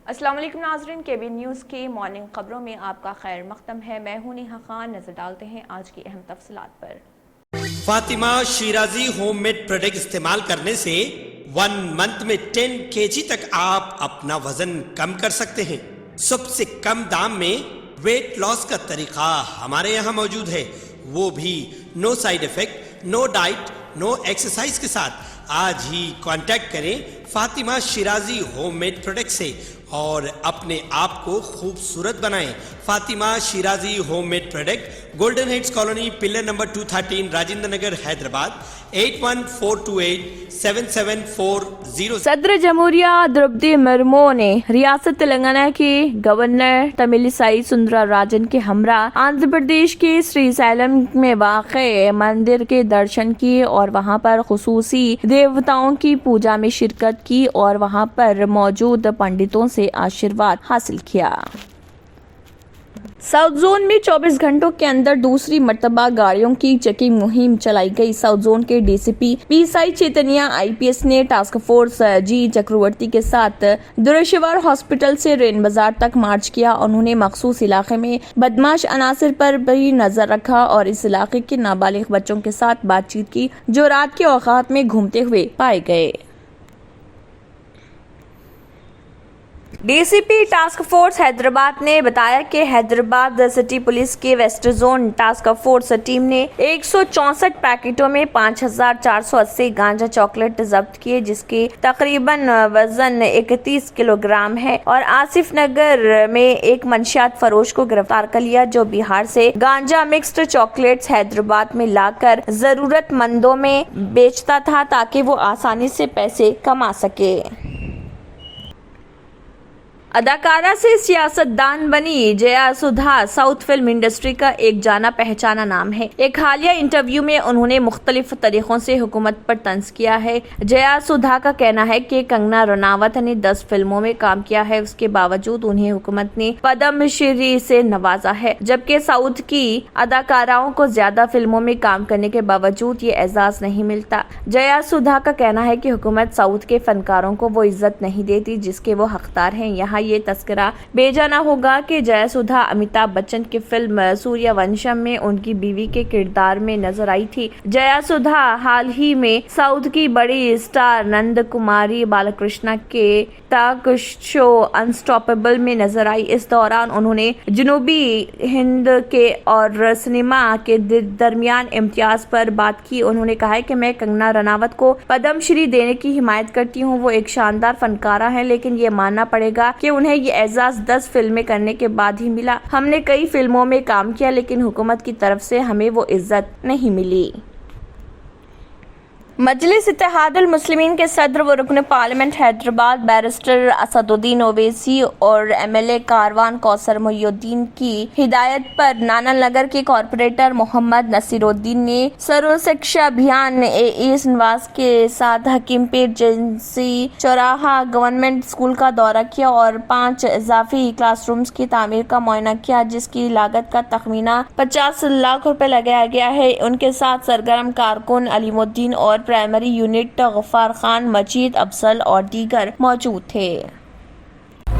अस्सलाम वालेकुम नाज़रीन, केबी न्यूज़ की मॉर्निंग खबरों में आपका खैर मक़दम है। मैं हूं नेहा खान। नजर डालते हैं आज की अहम तफसीलात पर। फातिमा शिराजी होममेड प्रोडक्ट इस्तेमाल करने से 1 मंथ में 10 kg तक आप अपना वजन कम कर सकते हैं। सबसे कम दाम में वेट लॉस का तरीका हमारे यहाँ मौजूद है, वो भी no side effect, no diet, no exercise के साथ। आज ही कांटेक्ट करें फातिमा शिराजी होममेड प्रोडक्ट से और अपने आप को खूबसूरत बनाएं। Fatima Shirazi homemade product, golden heads colony, pillar number 213, Rajendra Nagar, Hyderabad 8142877440। सदर जमहूरिया द्रौपदी मुर्मू ने रियासत तेलंगाना के गवर्नर तमिलिसाई सुंदरराजन के हमरा आंध्र प्रदेश के श्रीशैलम में वाक़े मंदिर के दर्शन किए और वहां पर खुसूसी देवताओं की पूजा में शिरकत की और वहां पर मौजूद पंडितों से आशीर्वाद हासिल किया। साउथ जोन में 24 घंटों के अंदर दूसरी मर्तबा गाड़ियों की चेकिंग मुहिम चलाई गई। साउथ जोन के डीसीपी पीसाई चैतन्या आईपीएस ने टास्क फोर्स जी चक्रवर्ती के साथ दुरेश्वर हॉस्पिटल से रेन बाजार तक मार्च किया। उन्होंने मखसूस इलाके में बदमाश अनासर पर भी नजर रखा और इस इलाके के नाबालिग बच्चों के साथ बातचीत की जो रात के औकात में घूमते हुए पाए गए। डीसीपी टास्क फोर्स हैदराबाद ने बताया कि हैदराबाद सिटी पुलिस के west zone task force team ने 164 पैकेटों में 5480 गांजा चॉकलेट जब्त किए, जिसके तकरीबन वजन 31 किलोग्राम है। और आसिफ नगर में एक मंशियात फरोश को गिरफ्तार कर लिया जो बिहार से गांजा मिक्स्ड चॉकलेट्स हैदराबाद में लाकर जरूरतमंदों में बेचता था ताकि वो आसानी से पैसे कमा सके। अदाकारा से सियासतदान बनी जया सुधा साउथ फिल्म इंडस्ट्री का एक जाना पहचाना नाम है। एक हालिया इंटरव्यू में उन्होंने मुख्तलिफ तरीकों से हुकूमत पर तंज किया है। जया सुधा का कहना है कि कंगना रनावत ने 10 फिल्मों में काम किया है, उसके बावजूद उन्हें हुकूमत ने पद्म श्री से नवाजा है, जबकि साउथ की अदाकाराओं को ज्यादा फिल्मों में काम करने के बावजूद ये एजाज नहीं मिलता। जया सुधा का कहना है कि हुकूमत साउथ के फनकारों को वो इज्जत नहीं देती जिसके वो हकदार हैं। यहाँ ये तस्करा बेजाना होगा कि जयसुधा अमिताभ बच्चन की फिल्म सूर्यवंशम में उनकी बीवी के किरदार में नजर आई थी। जयसुधा हाल ही में साउथ की बड़ी स्टार नंद कुमारी बालकृष्णा के टॉक शो अनस्टॉपेबल में नजर आई। इस दौरान उन्होंने जनूबी हिंद के और सिनेमा के दरमियान इम्तियाज पर बात की। उन्होंने कहा है कि मैं कंगना रनावत को पद्म श्री देने की हिमायत करती हूँ। वो एक शानदार फनकारा है, लेकिन ये मानना पड़ेगा कि उन्हें ये एजाज 10 फिल्में करने के बाद ही मिला। हमने कई फिल्मों में काम किया, लेकिन हुकूमत की तरफ से हमें वो इज्जत नहीं मिली। मजलिस इत्तेहादुल मुस्लिमीन के सदर व रुकन पार्लियामेंट हैदराबाद बैरिस्टर असदुद्दीन ओवैसी और एमएलए कारवान कौसर मोहिउद्दीन की हिदायत पर नानल नगर के कॉरपोरेटर मोहम्मद नसीरुद्दीन ने सर्व शिक्षा अभियान ए निवास के साथ हकीमपेट जेंसी चौराहा गवर्नमेंट स्कूल का दौरा किया और 5 इजाफी क्लासरूम्स की तामीर का मुआयना किया, जिसकी लागत का तखमीना 50 लाख रुपए लगाया गया है। उनके साथ सरगर्म कारकुन अलीमुद्दीन और प्राइमरी यूनिट गफ्फार खान, मजीद अफजल और दीगर मौजूद थे।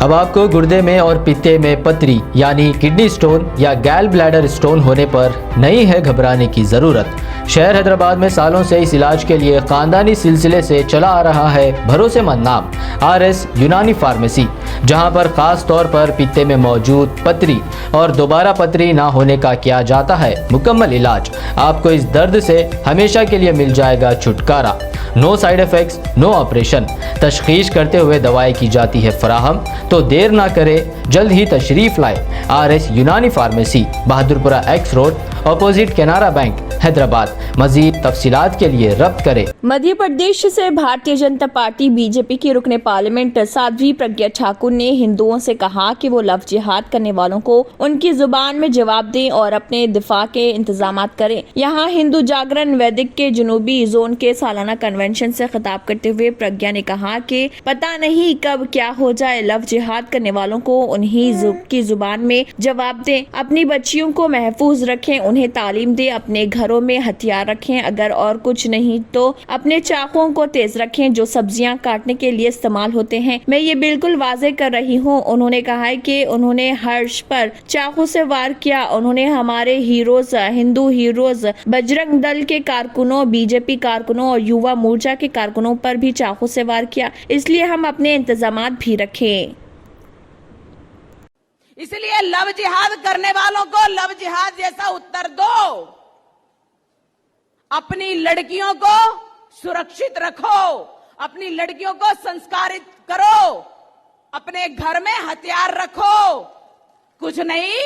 अब आपको गुर्दे में और पित्ते में पथरी यानी किडनी स्टोन या गैल ब्लैडर स्टोन होने पर नहीं है घबराने की ज़रूरत। शहर हैदराबाद में सालों से इस इलाज के लिए खानदानी सिलसिले से चला आ रहा है भरोसेमंद नाम RS यूनानी फार्मेसी, जहां पर खास तौर पर पित्ते में मौजूद पथरी और दोबारा पथरी ना होने का किया जाता है मुकम्मल इलाज। आपको इस दर्द से हमेशा के लिए मिल जाएगा छुटकारा। No side effects, no operation. तशखीस करते हुए दवाएं की जाती है फराहम, तो देर ना करे, जल्द ही तशरीफ लाए। RS Unani pharmacy, Bahadurpura X road, opposite Canara Bank, Hyderabad. मजीद तफसीलात के लिए रब्त करें। मध्य प्रदेश से भारतीय जनता पार्टी बीजेपी की रुकने पार्लियामेंट साध्वी प्रज्ञा ठाकुर ने हिंदुओं से कहा कि वो लव जिहाद करने वालों को उनकी जुबान में जवाब दें और अपने दिफा के इंतजाम करें। यहाँ हिंदू जागरण वैदिक के जनूबी जोन के सालाना कन्वेंशन से खिताब करते हुए प्रज्ञा ने कहा कि पता नहीं कब क्या हो जाए, लव जिहाद करने वालों को उन्हीं की जुबान में जवाब दें, अपनी बच्चियों को महफूज रखें, उन्हें तालीम दें, अपने घरों में हथियार रखें, अगर और कुछ नहीं तो अपने चाकुओं को तेज रखें जो सब्जियां काटने के लिए इस्तेमाल होते हैं। मैं ये बिल्कुल वाज़ेह कर रही हूं। उन्होंने कहा है कि उन्होंने हर्ष पर चाकू से वार किया। उन्होंने हमारे हीरोज, हिंदू हीरोज, बजरंग दल के कारकुनों, बीजेपी कारकुनों और युवा मोर्चा के कारकुनों पर भी चाकू से वार किया। इसलिए हम अपने इंतजामात भी रखें। इसलिए लव जिहाद करने वालों को लव जिहाद जैसा उत्तर दो। अपनी लड़कियों को सुरक्षित रखो, अपनी लड़कियों को संस्कारित करो, अपने घर में हथियार रखो। कुछ नहीं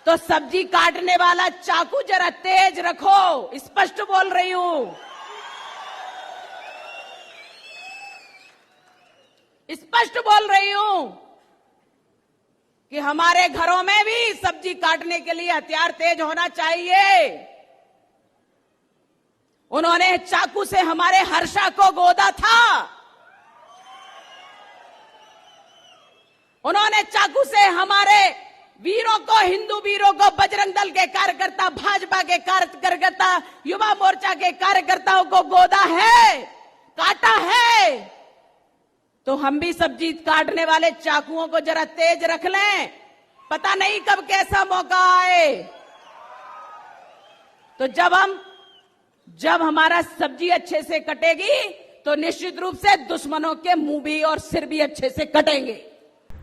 तो सब्जी काटने वाला चाकू जरा तेज रखो। स्पष्ट बोल रही हूं, स्पष्ट बोल रही हूं कि हमारे घरों में भी सब्जी काटने के लिए हथियार तेज होना चाहिए। उन्होंने चाकू से हमारे हर्षा को गोदा था, उन्होंने चाकू से हमारे वीरों को, हिंदू वीरों को, बजरंग दल के कार्यकर्ता, भाजपा के कार्यकर्ता, युवा मोर्चा के कार्यकर्ताओं को गोदा है, काटा है। तो हम भी सब्जी काटने वाले चाकुओं को जरा तेज रख लें, पता नहीं कब कैसा मौका आए। तो जब हमारा सब्जी अच्छे से कटेगी तो निश्चित रूप से दुश्मनों के मुंह भी और सिर भी अच्छे से कटेंगे।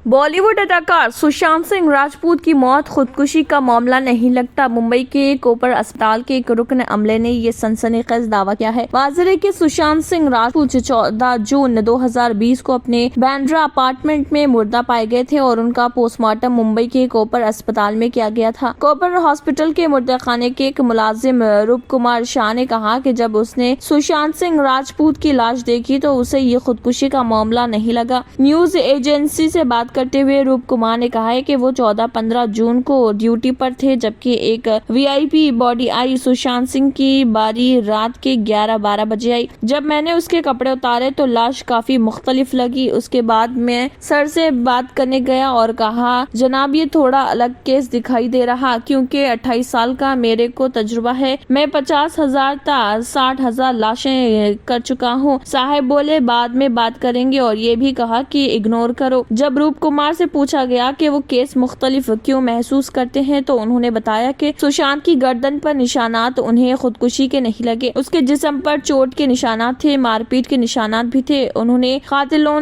बॉलीवुड अदाकार सुशांत सिंह राजपूत की मौत खुदकुशी का मामला नहीं लगता। मुंबई के कोपर अस्पताल के एक रुकन अमले ने ये सनसनीखेज दावा किया है। वाज़ेह है कि सुशांत सिंह राजपूत 14 जून 2020 को अपने बैंड्रा अपार्टमेंट में मुर्दा पाए गए थे और उनका पोस्टमार्टम मुंबई के कोपर अस्पताल में किया गया था। कोपर हॉस्पिटल के मुर्दाखाने के एक मुलाजिम रूप कुमार शाह ने कहा कि जब उसने सुशांत सिंह राजपूत की लाश देखी तो उसे ये खुदकुशी का मामला नहीं लगा। न्यूज एजेंसी से बात करते हुए रूप कुमार ने कहा है कि वो 14-15 जून को ड्यूटी पर थे, जबकि एक वीआईपी बॉडी आई। सुशांत सिंह की बारी रात के 11-12 बजे आई। जब मैंने उसके कपड़े उतारे तो लाश काफी मुख्तलिफ लगी। उसके बाद मैं सर से बात करने गया और कहा, जनाब ये थोड़ा अलग केस दिखाई दे रहा, क्योंकि 28 साल का मेरे को तजुर्बा है। मैं 50,000 था 60,000 लाशें कर चुका हूँ। साहब बोले बाद में बात करेंगे और ये भी कहा कि इग्नोर करो। जब रूप कुमार से पूछा गया कि वो केस मुख्तलिफ क्यों महसूस करते हैं तो उन्होंने बताया कि सुशांत की गर्दन पर निशानात उन्हें खुदकुशी के नहीं लगे, उसके जिस्म पर चोट के निशानात थे, मारपीट के निशानात भी थे। उन्होंने कातिलों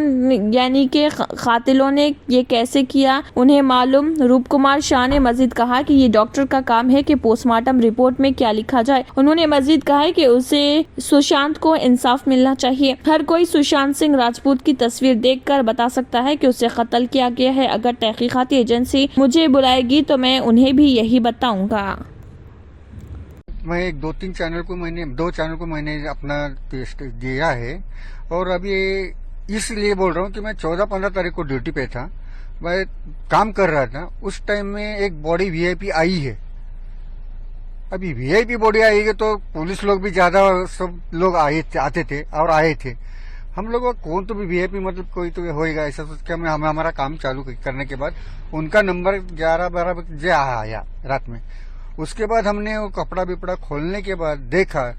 ने ये कैसे किया उन्हें मालूम। रूप कुमार शाह ने मजीद कहा कि ये डॉक्टर का काम है कि पोस्टमार्टम रिपोर्ट में क्या लिखा जाए। उन्होंने मजीद कहा है कि उसे सुशांत को इंसाफ मिलना चाहिए। हर कोई सुशांत सिंह राजपूत की तस्वीर देखकर बता सकता है कि उसे कत्ल किया गया है। अगर तहकीकाती एजेंसी मुझे बुलाएगी तो मैं उन्हें भी यही बताऊंगा। मैं 2 चैनल को मैंने अपना टेस्ट दिया है और अभी इसलिए बोल रहा हूँ कि मैं 14-15 तारीख को ड्यूटी पे था, मैं काम कर रहा था। उस टाइम में एक बॉडी वीआईपी आई है। अभी वीआईपी बॉडी आई है तो पुलिस लोग भी ज्यादा सब लोग आते थे और आए थे। हम लोग कौन तो भी वीआईपी मतलब कोई तो होएगा ऐसा सोच के हमें हमारा काम चालू करने के बाद उनका नंबर 11-12 बजे आया रात में। उसके बाद हमने वो कपड़ा बिपड़ा खोलने के बाद देखा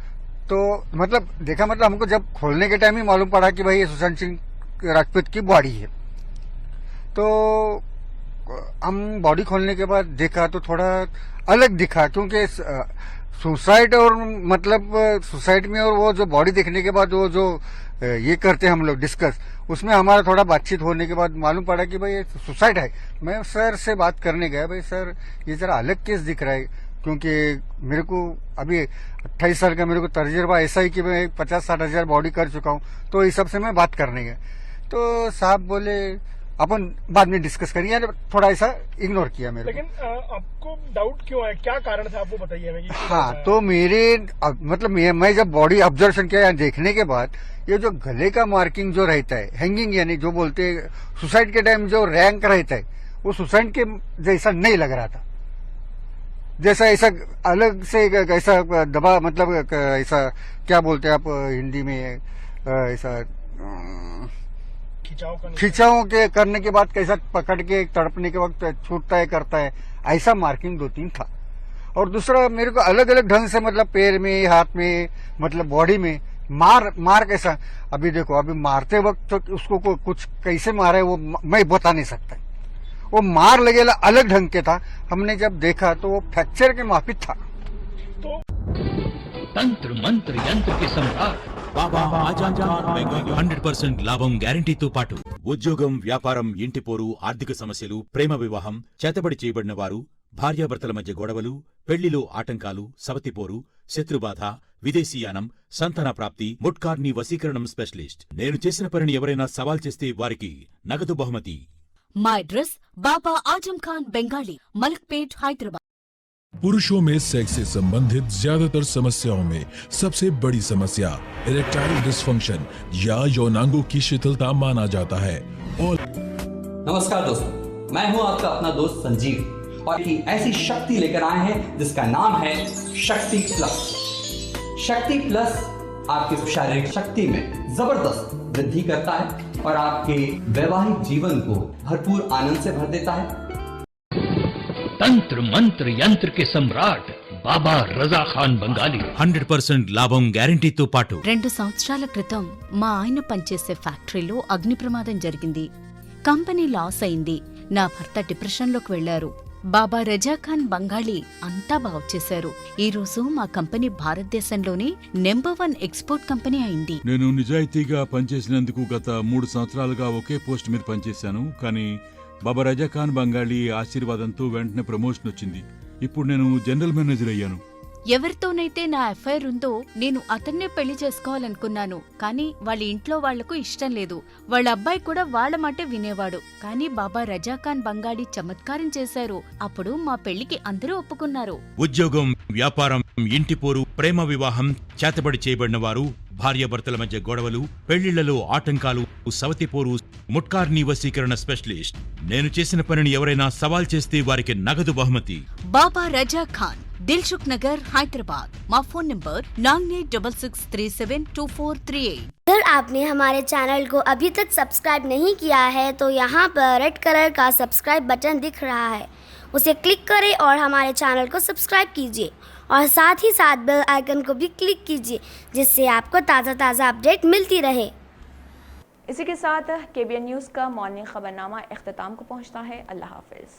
मतलब हमको जब खोलने के टाइम ही मालूम पड़ा कि भाई ये सुशांत सिंह राजपूत की बॉडी है। तो हम बॉडी खोलने के बाद देखा तो थोड़ा अलग दिखा, क्योंकि सुसाइड और मतलब सुसाइड में और वो जो बॉडी देखने के बाद वो जो ये करते हैं हम लोग डिस्कस, उसमें हमारा थोड़ा बातचीत होने के बाद मालूम पड़ा कि भाई ये सुसाइड है। मैं सर से बात करने गया, भाई सर ये जरा अलग केस दिख रहा है, क्योंकि मेरे को अभी 28 साल का मेरे को तजुर्बा ऐसा ही कि मैं 50-60 हजार बॉडी कर चुका हूँ। तो इस सब से मैं बात करने गया तो साहब बोले अपन बाद में डिस्कस करिए, यार थोड़ा ऐसा इग्नोर किया मेरे। लेकिन आपको डाउट क्यों है, क्या कारण था, आपको बताइए हमें। हाँ, तो मेरे मतलब मैं जब बॉडी ऑब्जर्वेशन किया देखने के बाद ये जो गले का मार्किंग जो रहता है, हैंगिंग यानी जो बोलते हैं सुसाइड के टाइम जो रैंक रहता है, वो सुसाइड के जैसा नहीं लग रहा था। जैसा ऐसा अलग से ऐसा दबा मतलब ऐसा क्या बोलते हैं आप हिंदी में, ऐसा खिंचाव के करने के बाद कैसा पकड़ के तड़पने के वक्त छूटता है करता है, ऐसा मार्किंग 2-3 था। और दूसरा मेरे को अलग अलग ढंग से मतलब पैर में, हाथ में, मतलब बॉडी में मार कैसा, अभी देखो अभी मारते वक्त तो उसको कुछ कैसे मारे वो मैं बता नहीं सकता। वो मार लगेला अलग ढंग के था, हमने जब देखा तो वो फ्रैक्चर के माफिक था। తంత్ర మంత్ర యంత్ర కి సమ్రాట్ బాబా ఆజాం ఖాన్ 100% లాభం గ్యారంటీతో పాటు ఉద్యోగం, వ్యాపారం, ఇంటి పోరు, ఆర్థిక సమస్యలు, ప్రేమ వివాహం, చేతబడి చేయబడిన వారు, భార్యాభర్తల మధ్య గొడవలు, పెళ్లిలో ఆటంకాలు, సవతిపోరు, శత్రుబాధ, విదేశీయానం, సంతాన ప్రాప్తి, ముట్కార్ని వశీకరణం స్పెషలిస్ట్. నేను చేసిన పనిని ఎవరైనా సవాల్ చేస్తే వారికి నగదు బహుమతి. మా అడ్రస్ బాబా ఆజం ఖాన్ బెంగాली, मलकपेट, हैदराबाद। पुरुषों में सेक्स से संबंधित ज्यादातर समस्याओं में सबसे बड़ी समस्या इरेक्टाइल डिसफंक्शन या यौनांगों की शिथिलता माना जाता है। और नमस्कार दोस्तों, मैं हूं आपका अपना दोस्त संजीव और एक ऐसी शक्ति लेकर आए हैं जिसका नाम है शक्ति प्लस। शक्ति प्लस आपकी शारीरिक शक्ति में जबरदस्त वृद्धि करता है और आपके वैवाहिक जीवन को भरपूर आनंद से भर देता है। తంత్ర మంత్ర యంత్ర కి సమ్రాట్ బాబా రజా ఖాన్ బెంగాली 100% లాభం గ్యారంటీతో పాటు 2 సంవత్సరాల క్రితం మా ఆయన పనిచేసే ఫ్యాక్టరీలో అగ్ని ప్రమాదం జరిగింది. కంపెనీ లాస్ అయింది. నా భర్త డిప్రెషన్లోకి వెళ్లారు. బాబా రజా ఖాన్ బెంగాली అంతా బాగు చేశారు. ఈ రోజు మా కంపెనీ భారతదేశంలోనే నెంబర్ 1 ఎక్స్పోర్ట్ కంపెనీ అయింది. నేను నిజాయితీగా పనిచేసినందుకు గత 3 సంవత్సరాలుగా ఒకే పోస్ట్ మీద పనిచేశాను. కానీ బాబా రజా ఖాన్ బెంగాली ఆశీర్వాదంతో వెంటనే ప్రమోషన్ వచ్చింది. ఇప్పుడు నేను జనరల్ మేనేజర్ అయ్యాను. ఎవరితోనైతే నా ఎఫ్ఐఆర్ ఉందో నేను అతన్నే పెళ్లి చేసుకోవాలనుకున్నాను. కానీ వాళ్ళ ఇంట్లో వాళ్లకు ఇష్టం లేదు. వాళ్ళ అబ్బాయి కూడా వాళ్ళ మాటే వినేవాడు. కానీ బాబా రజా ఖాన్ బెంగాली చమత్కారం చేశారు. అప్పుడు మా పెళ్లికి అందరూ ఒప్పుకున్నారు. ఉద్యోగం, వ్యాపారం, ఇంటి పోరు, ప్రేమ వివాహం, చేతబడి చేయబడిన వారు, భార్యాభర్తల మధ్య గొడవలు, పెళ్లిళ్లలో ఆటంకాలు, సవతిపోరు, ముట్కార్ని వశీకరణ స్పెషలిస్ట్. నేను చేసిన పనిని ఎవరైనా సవాల్ చేస్తే వారికి నగదు బహుమతి. బాబా రజా ఖాన్, दिलसुख नगर, हैदराबाद। माँ फोन नंबर 9866372438। अगर आपने हमारे चैनल को अभी तक सब्सक्राइब नहीं किया है तो यहाँ पर रेड कलर का सब्सक्राइब बटन दिख रहा है, उसे क्लिक करें और हमारे चैनल को सब्सक्राइब कीजिए और साथ ही साथ बेल आइकन को भी क्लिक कीजिए जिससे आपको ताज़ा अपडेट मिलती रहे। इसी के साथ KBN न्यूज़ का मॉर्निंग खबरनामा इख्तिताम को पहुँचता है। अल्लाह हाफिज़।